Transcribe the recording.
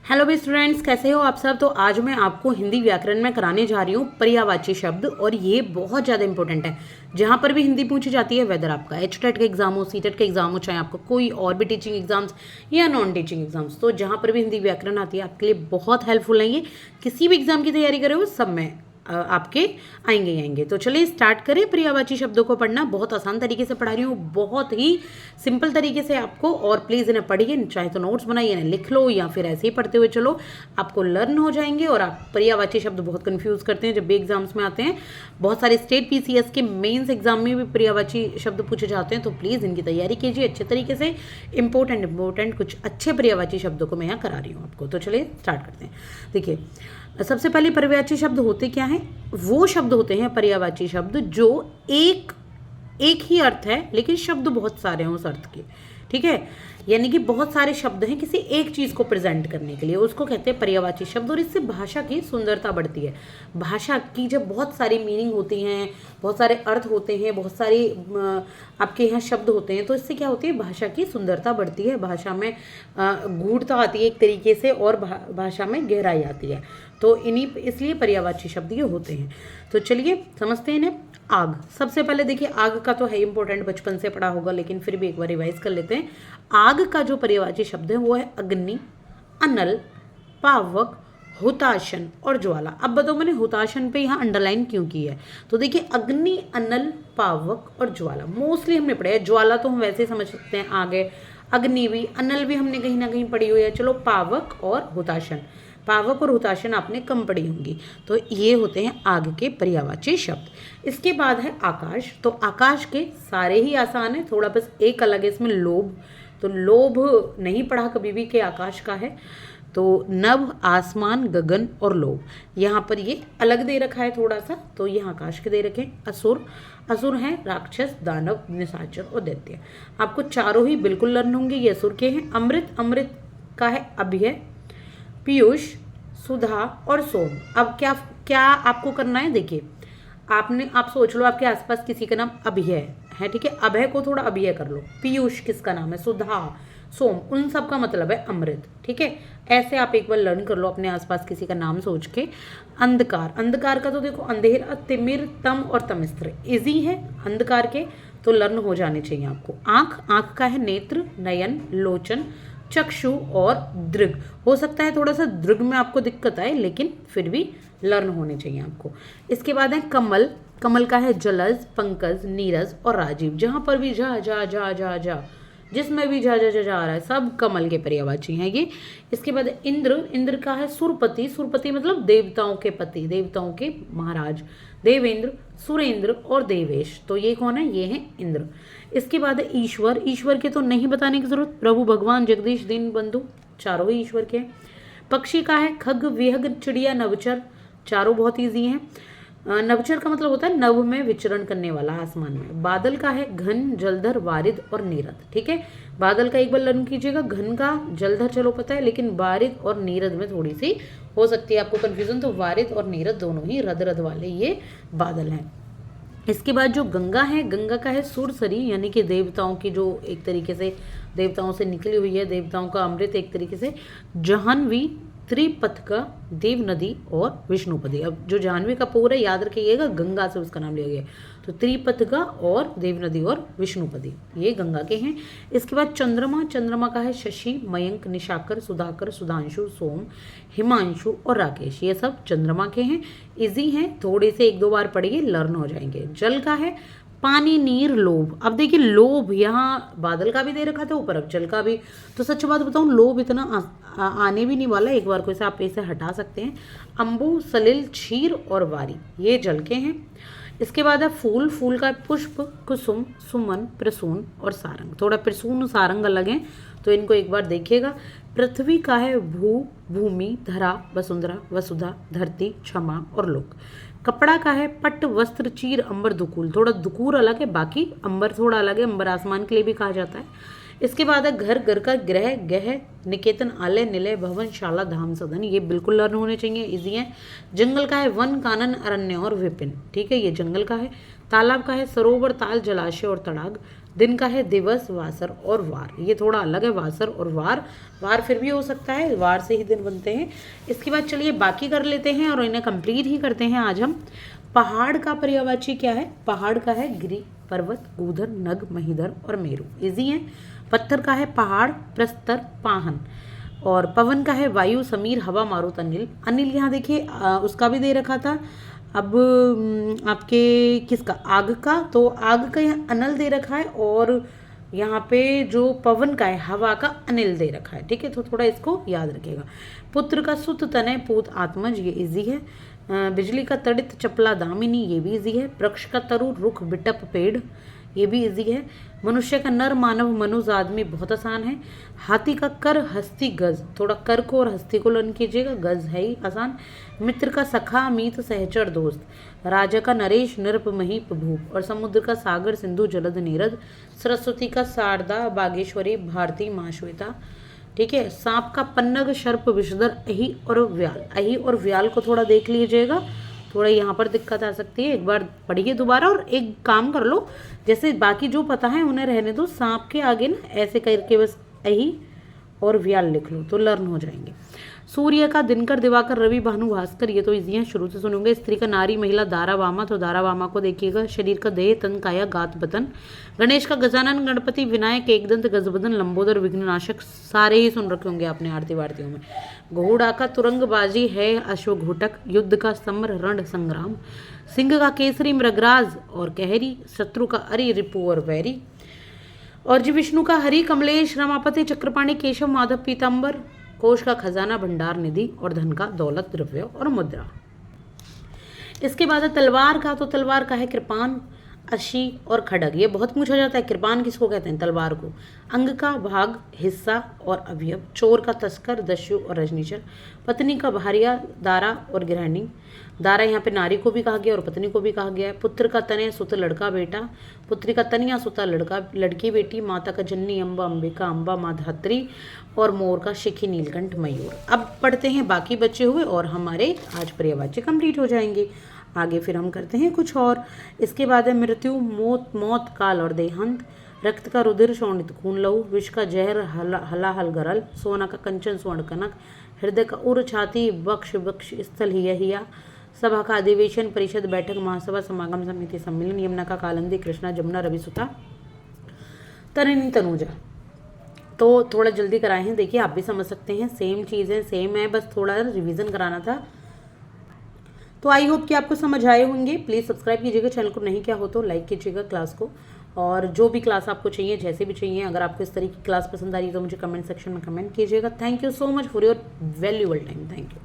Hello भी students, कैसे हो आप सब। तो आज मैं आपको हिंदी व्याकरण में कराने जा रही हूँ पर्यायवाची शब्द, और ये बहुत ज़्यादा इंपॉर्टेंट है। जहाँ पर भी हिंदी पूछी जाती है, वेदर आपका एचटेट का एग्जाम हो, सीटेट का एग्जाम हो, चाहे आपको कोई और भी टीचिंग एग्जाम्स या नॉन टीचिंग एग्जाम्स, तो जहाँ पर भी हिंदी व्याकरण आती है आपके लिए बहुत हेल्पफुल है। ये किसी भी एग्जाम की तैयारी करे हो, सब में आपके आएंगे ही आएंगे। तो चलिए स्टार्ट करें पर्यायवाची शब्दों को पढ़ना। बहुत आसान तरीके से पढ़ा रही हूँ, बहुत ही सिंपल तरीके से आपको। और प्लीज़ इन्हें पढ़िए, चाहे तो नोट्स बनाइए, इन्हें लिख लो या फिर ऐसे ही पढ़ते हुए चलो, आपको लर्न हो जाएंगे। और आप पर्यायवाची शब्द बहुत कंफ्यूज करते हैं जब भी एग्जाम्स में आते हैं। बहुत सारे स्टेट पीसीएस के मेंस एग्जाम में भी पर्यायवाची शब्द पूछे जाते हैं, तो प्लीज़ इनकी तैयारी कीजिए अच्छे तरीके से। इंपॉर्टेंट कुछ अच्छे पर्यायवाची शब्दों को मैं यहाँ करा रही हूँ आपको। तो चलिए स्टार्ट करते हैं। देखिए, सबसे पहले पर्यायवाची शब्द होते क्या हैं? वो शब्द होते हैं पर्यायवाची शब्द जो एक ही अर्थ है, लेकिन शब्द बहुत सारे हैं उस अर्थ के। ठीक है, यानी कि बहुत सारे शब्द हैं किसी एक चीज को प्रेजेंट करने के लिए, उसको कहते हैं पर्यायवाची शब्द। और इससे भाषा की सुंदरता बढ़ती है। भाषा की जब बहुत सारी मीनिंग होती हैं, बहुत सारे अर्थ होते हैं, बहुत सारी आपके यहाँ शब्द होते हैं, तो इससे क्या होती है? भाषा की सुंदरता बढ़ती है, भाषा में गूढ़ता आती है एक तरीके से, और भाषा में गहराई आती है। तो इसलिए पर्यायवाची शब्द ये होते हैं। तो चलिए समझते हैं इन्हें। आग, सबसे पहले देखिए, आग का तो है इंपॉर्टेंट, बचपन से पढ़ा होगा, लेकिन फिर भी एक बार रिवाइज कर लेते हैं। आग का जो पर्यायवाची शब्द है वो है अग्नि, अनल, पावक, हुताशन और ज्वाला। अब बताओ मैंने हुताशन पे यहाँ अंडरलाइन क्यों की है? तो देखिए, अग्नि, अनल, पावक और ज्वाला मोस्टली हमने पढ़ा है। ज्वाला तो हम वैसे ही समझ सकते हैं, आगे अग्नि भी, अनल भी हमने कहीं ना कहीं पढ़ी हुई है। चलो, पावक और हुताशन, पावक और हुताशन आपने कम पढ़ी होंगी। तो ये होते हैं आग के पर्यायवाची शब्द। इसके बाद है आकाश। तो आकाश के सारे ही आसान है, थोड़ा बस एक अलग है इसमें, लोभ। तो लोभ नहीं पढ़ा कभी भी कि आकाश का है। तो नभ, आसमान, गगन और लोभ, यहाँ पर ये अलग दे रखा है थोड़ा सा, तो ये आकाश के दे रखे। असुर, असुर हैं राक्षस, दानव, निशाचर और दैत्य। आपको चारों ही बिल्कुल लर्न होंगे, ये असुर के हैं। अमृत, अमृत का है अभय, पीयूष, सुधा और सोम। अब क्या क्या आपको करना है? देखिए, आप सोच लो आपके आसपास किसी का नाम अभय है, ठीक है, अभय को थोड़ा अभय कर लो। पीयूष किसका नाम है? सुधा, सोम, उन सब का मतलब है अमृत। ठीक है, ऐसे आप एक बार लर्न कर लो अपने आसपास किसी का नाम सोच के। अंधकार, अंधकार का तो देखो, अंधेरा, तिमिर, तम और तमिस्त्र इजी है अंधकार के, तो लर्न हो जाने चाहिए आपको। आंख, आंख का है नेत्र, नयन, लोचन, चक्षु और दृग। हो सकता है थोड़ा सा दृग में आपको दिक्कत आए, लेकिन फिर भी लर्न होने चाहिए आपको। इसके बाद है कमल, कमल का है जलज, पंकज, नीरज और राजीव। जहां पर भी जा जा जा जा जा, जिसमें भी जा जा जा जा आ रहा है, सब कमल के पर्यायवाची हैं ये। इसके बाद इंद्र, इंद्र का है सुरपति, सुरपति मतलब देवताओं के पति, देवताओं के महाराज। देवेंद्र, सुरेंद्र और देवेश, तो ये कौन है? ये है इंद्र। इसके बाद है ईश्वर, ईश्वर के तो नहीं बताने की जरूरत, प्रभु, भगवान, जगदीश, दीन बंधु, चारों ही ईश्वर के हैं। पक्षी का है खग, विहग, चिड़िया, नवचर, चारों बहुत ईजी हैं। नवचर का मतलब होता है नभ में विचरण करने वाला, आसमान में। बादल का है घन, जलधर, वारिद और नीरद। ठीक है, बादल का एक बार लर्न कीजिएगा। घन का, जलधर चलो पता है, लेकिन वारिद और नीरद में थोड़ी सी हो सकती है आपको कंफ्यूजन। तो वारिद और नीरद दोनों ही रद रद वाले ये बादल हैं। इसके बाद जो गंगा है, गंगा का है सुरसरी, यानी कि देवताओं की जो एक तरीके से देवताओं से निकली हुई है, देवताओं का अमृत एक तरीके से। जाह्नवी, त्रिपथका, देव नदी और विष्णुपदी। अब जो जाह्नवी का पोर है, याद रखिएगा गंगा से उसका नाम लिया गया। तो त्रिपथका और देव नदी और विष्णुपदी, ये गंगा के हैं। इसके बाद चंद्रमा, चंद्रमा का है शशि, मयंक, निशाकर, सुधाकर, सुधांशु, सोम, हिमांशु और राकेश, ये सब चंद्रमा के हैं। इजी हैं, थोड़े से एक दो बार पढ़िए, लर्न हो जाएंगे। जल का है पानी, नीर, लोभ। अब देखिए, लोभ यहाँ बादल का भी दे रखा था ऊपर, अब जल का भी। तो सच बात बताऊं, लोभ इतना आने भी नहीं वाला, एक बार को इसे आप इसे हटा सकते हैं। अम्बु, सलिल, क्षीर और वारी, ये जल के हैं। इसके बाद है फूल, फूल का पुष्प, कुसुम, सुमन, प्रसून और सारंग। थोड़ा प्रसून सारंग अलग हैं, तो इनको एक बार देखिएगा। पृथ्वी का है भू, भूमि, धरा, वसुंधरा, वसुधा, धरती, क्षमा और लोक। कपड़ा का है पट्ट, वस्त्र, चीर, अंबर, दुकूल। थोड़ा दुकूर अलग है, बाकी अंबर थोड़ा अलग है, अंबर आसमान के लिए भी कहा जाता है। इसके बाद है घर, घर का गृह, गह, निकेतन, आलय, निलय, भवन, शाला, धाम, सदन, ये बिल्कुल लर्न होने चाहिए, इजी है। जंगल का है वन, कानन, अरण्य और विपिन। ठीक है, ये जंगल का है। तालाब का है सरोवर, ताल, जलाशय और तड़ाग। दिन का है दिवस, वासर और वार। ये थोड़ा अलग है, वासर और वार। वार फिर भी हो सकता है, वार से ही दिन बनते हैं। इसके बाद चलिए बाकी कर लेते हैं और इन्हें कंप्लीट ही करते हैं आज हम। पहाड़ का पर्यायवाची क्या है? पहाड़ का है गिरि, पर्वत, गूधर, नग, महीधर और मेरू। इजी है। पत्थर का है पहाड़, प्रस्तर, पाहन। और पवन का है वायु, समीर, हवा, मारुत, अनिल। अनिल यहाँ देखिए उसका भी दे रखा था। अब आपके किसका, आग का, तो आग का यहाँ अनल दे रखा है और यहाँ पे जो पवन का है हवा का अनिल दे रखा है। ठीक है, तो थोड़ा इसको याद रखिएगा। पुत्र का सुत, तनय, पूत, आत्मज, ये इजी है। बिजली का तड़ित, चपला, दामिनी, ये भी इजी है। वृक्ष का तरु, रुख, बिटप, पेड़, ये भी इजी है। मनुष्य का नर, मानव, मनुष्य, आदमी, बहुत आसान है। हाथी का कर, हस्ती, गज, थोड़ा कर को और हस्ती को लर्न कीजिएगा, गज है ही आसान। मित्र का सखा, मीत, सहचर, दोस्त। राजा का नरेश, नृप, महीप, भूप। और समुद्र का सागर, सिंधु, जलद, नीरद। सरस्वती का शारदा, बागेश्वरी, भारती, महाश्वेता। ठीक है। सांप का पन्नग, सर्प, विषधर, अहि और व्याल। अहि और व्याल को थोड़ा देख लीजिएगा, थोड़ा यहाँ पर दिक्कत आ सकती है। एक बार पढ़िए दोबारा और एक काम कर लो, जैसे बाकी जो पता है उन्हें रहने दो, सांप के आगे ना ऐसे करके बस अहि और व्याल लिख लो तो लर्न हो जाएंगे। सूर्य का दिनकर, दिवाकर, रवि, भानु, भास्कर, ये तो इजी है, शुरू से सुनोगे। स्त्री का नारी, महिला, दारा, वामा, तो दारा वामा को देखिएगा। शरीर का देह, तन, काया, गात, बतन। गणेश का गजानन, गणपति, विनायक, एकदंत, गजबदन, लंबोदर, विघ्ननाशक, सारे ही सुन रखे होंगे आपने आरती वारतियों में। घोड़ा का तुरंगबाजी है, अश्वघोटक। युद्ध का समर, रण, संग्राम। सिंह का केसरी, मृगराज और कहरी। शत्रु का अरि, रिपु और वैरी। और जी विष्णु का हरि, कमलेश, रमापति, चक्रपाणी, केशव, माधव, पीताम्बर। कोश का खजाना, भंडार, निधि। और धन का दौलत, द्रव्य और मुद्रा। इसके बाद है तलवार का, तो तलवार का है कृपान, अशी और खड़ग। ये बहुत पूछा जाता है, कृपान किसको कहते हैं? तलवार को। अंग का भाग, हिस्सा और अवयव। चोर का तस्कर, दस्यु और रजनीचर। पत्नी का भार्या, दारा और गृहिणी। दारा यहाँ पे नारी को भी कहा गया और पत्नी को भी कहा गया है। पुत्र का तनय, सुत, लड़का, बेटा। पुत्री का तनिया, सुता, लड़का, लड़की, बेटी। माता का जननी, अम्बा, अंबिका, अम्बा, माँ, धात्री। और मोर का शिखी, नीलकंठ, मयूर। अब पढ़ते हैं बाकी बचे हुए और हमारे आज पर्यायवाची कंप्लीट हो जाएंगे। आगे फिर हम करते हैं कुछ और। इसके बाद है मृत्यु, मौत, काल और देहांत। रक्त का रुधिर, शोणित, खून, लहू। विष का जहर, हलाहल, गरल। सोना का कंचन, स्वर्ण, कनक। हृदय का उर, छाती, वक्ष, स्थल, हिया। सभा का अधिवेशन, परिषद, बैठक, महासभा, समागम, समिति, सम्मेलन। यमुना का कालंदी, कृष्णा, जमुना, रवि, सुता, तरिणी, तनुजा। तो थोड़ा जल्दी कराए हैं, देखिए आप भी समझ सकते हैं, सेम चीज़ें सेम है, बस थोड़ा रिवीजन कराना था। तो आई होप कि आपको समझ आए होंगे। प्लीज़ सब्सक्राइब कीजिएगा चैनल को, नहीं क्या हो तो लाइक कीजिएगा क्लास को। और जो भी क्लास आपको चाहिए, जैसे भी चाहिए, अगर आपको इस तरह की क्लास पसंद आ रही है तो मुझे कमेंट सेक्शन में कमेंट कीजिएगा। Thank you so much for your valuable time. Thank you.